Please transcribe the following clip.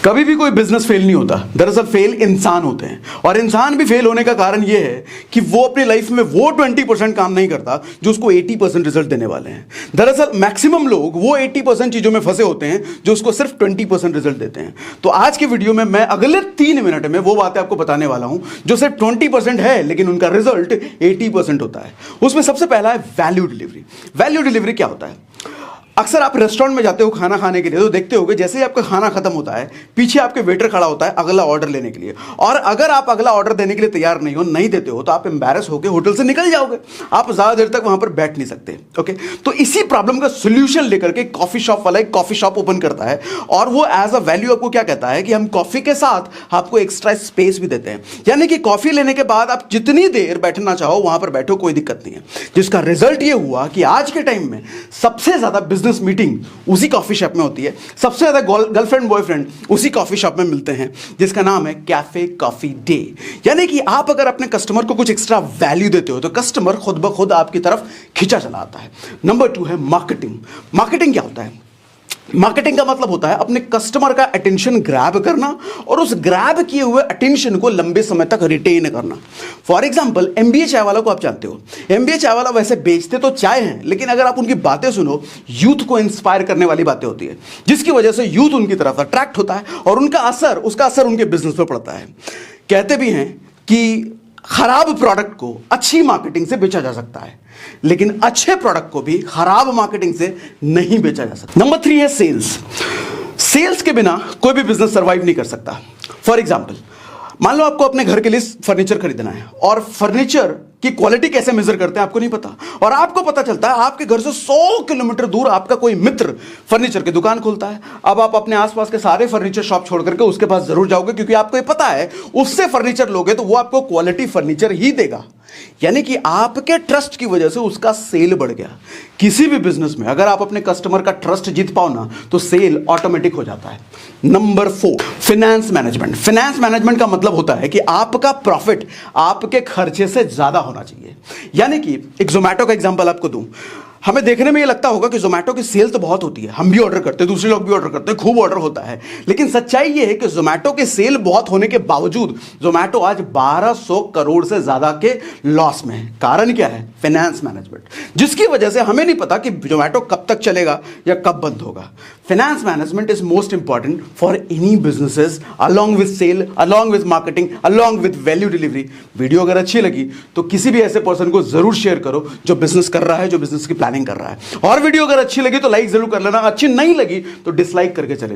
कभी भी कोई बिजनेस फेल नहीं होता। दरअसल फेल इंसान होते हैं, और इंसान भी फेल होने का कारण यह है कि वो अपनी लाइफ में वो 20% काम नहीं करता जो उसको 80% रिजल्ट देने वाले हैं। दरअसल मैक्सिमम लोग वो 80% चीजों में फंसे होते हैं जो उसको सिर्फ 20% रिजल्ट देते हैं। तो आज की वीडियो में मैं अगले 3 मिनट में वो बातें आपको बताने वाला हूं जो सिर्फ 20% है लेकिन उनका रिजल्ट 80% होता है। उसमें सबसे पहला है वैल्यू डिलीवरी। वैल्यू डिलीवरी क्या होता है? अक्सर आप रेस्टोरेंट में जाते हो खाना खाने के लिए, तो देखते होगे जैसे ही आपका खाना खत्म होता है पीछे आपके वेटर खड़ा होता है अगला ऑर्डर लेने के लिए, और अगर आप अगला ऑर्डर देने के लिए तैयार नहीं देते हो तो आप एम्बैरस होकर होटल से निकल जाओगे। आप ज्यादा देर तक वहां पर बैठ नहीं सकते। ओके, तो इसी प्रॉब्लम का सोल्यूशन लेकर के कॉफी शॉप वाला एक कॉफी शॉप ओपन करता है, और वो एज अ वैल्यू आपको क्या कहता है कि हम कॉफी के साथ आपको एक्स्ट्रा स्पेस भी देते हैं, यानी कि कॉफी लेने के बाद आप जितनी देर बैठना चाहो वहां पर बैठो, कोई दिक्कत नहीं है। जिसका रिजल्ट ये हुआ कि आज के टाइम में सबसे ज्यादा बिजनेस मीटिंग उसी कॉफी शॉप में होती है, सबसे ज्यादा गर्लफ्रेंड बॉयफ्रेंड उसी कॉफी शॉप में मिलते हैं, जिसका नाम है कैफे कॉफी डे। यानी कि आप अगर अपने कस्टमर को कुछ एक्स्ट्रा वैल्यू देते हो तो कस्टमर खुद ब खुद आपकी तरफ खिंचा चला आता है। नंबर 2 है मार्केटिंग। मार्केटिंग क्या होता है? मार्केटिंग का मतलब होता है अपने कस्टमर का अटेंशन ग्रैब करना और उस ग्रैब किए हुए अटेंशन को लंबे समय तक रिटेन करना। फॉर एग्जांपल, एमबीए चाय वाला को आप जानते हो। एमबीए चाय वाला वैसे बेचते तो चाय हैं, लेकिन अगर आप उनकी बातें सुनो, यूथ को इंस्पायर करने वाली बातें होती है, जिसकी वजह से यूथ उनकी तरफ अट्रैक्ट होता है और उसका असर उनके बिजनेस पर पड़ता है। कहते भी हैं कि खराब प्रोडक्ट को अच्छी मार्केटिंग से बेचा जा सकता है, लेकिन अच्छे प्रोडक्ट को भी खराब मार्केटिंग से नहीं बेचा जा सकता। नंबर 3 है सेल्स। सेल्स के बिना कोई भी बिजनेस सर्वाइव नहीं कर सकता। फॉर एग्जांपल, मान लो आपको अपने घर के लिए फर्नीचर खरीदना है, और फर्नीचर की क्वालिटी कैसे मेजर करते हैं आपको नहीं पता, और आपको पता चलता है आपके घर से 100 किलोमीटर दूर आपका कोई मित्र फर्नीचर की दुकान खोलता है। अब आप अपने आसपास के सारे फर्नीचर शॉप छोड़ करके उसके पास जरूर जाओगे, क्योंकि आपको ये पता है उससे फर्नीचर लोगे तो वो आपको क्वालिटी फर्नीचर ही देगा। यानी कि आपके ट्रस्ट की वजह से उसका सेल बढ़ गया। किसी भी बिजनेस में अगर आप अपने कस्टमर का ट्रस्ट जीत पाओ ना, तो सेल ऑटोमेटिक हो जाता है। Number 4, finance management. Finance management का मतलब होता है कि आपका प्रॉफिट आपके खर्चे से ज्यादा होना चाहिए। यानी कि एक जोमैटो का एग्जांपल आपको दूं, हमें देखने में ये लगता होगा कि जोमैटो की सेल तो बहुत होती है, हम भी ऑर्डर करते हैं, दूसरे लोग भी ऑर्डर करते हैं, खूब ऑर्डर होता है, लेकिन सच्चाई ये है कि जोमैटो की सेल बहुत होने के बावजूद जोमैटो आज 1200 करोड़ से ज्यादा के लॉस में है। कारण क्या है? फाइनेंस मैनेजमेंट, जिसकी वजह से हमें नहीं पता कि जोमैटो कब तक चलेगा या कब बंद होगा। Finance management is most important for any businesses, along with sale, along with marketing, along with value delivery. Video अगर अच्छी लगी तो किसी भी ऐसे पर्सन को जरूर शेयर करो जो बिजनेस कर रहा है, जो बिजनेस की प्लानिंग कर रहा है। और वीडियो अगर अच्छी लगी तो लाइक जरूर कर लेना, अच्छी नहीं लगी तो डिसलाइक करके चले जाओ।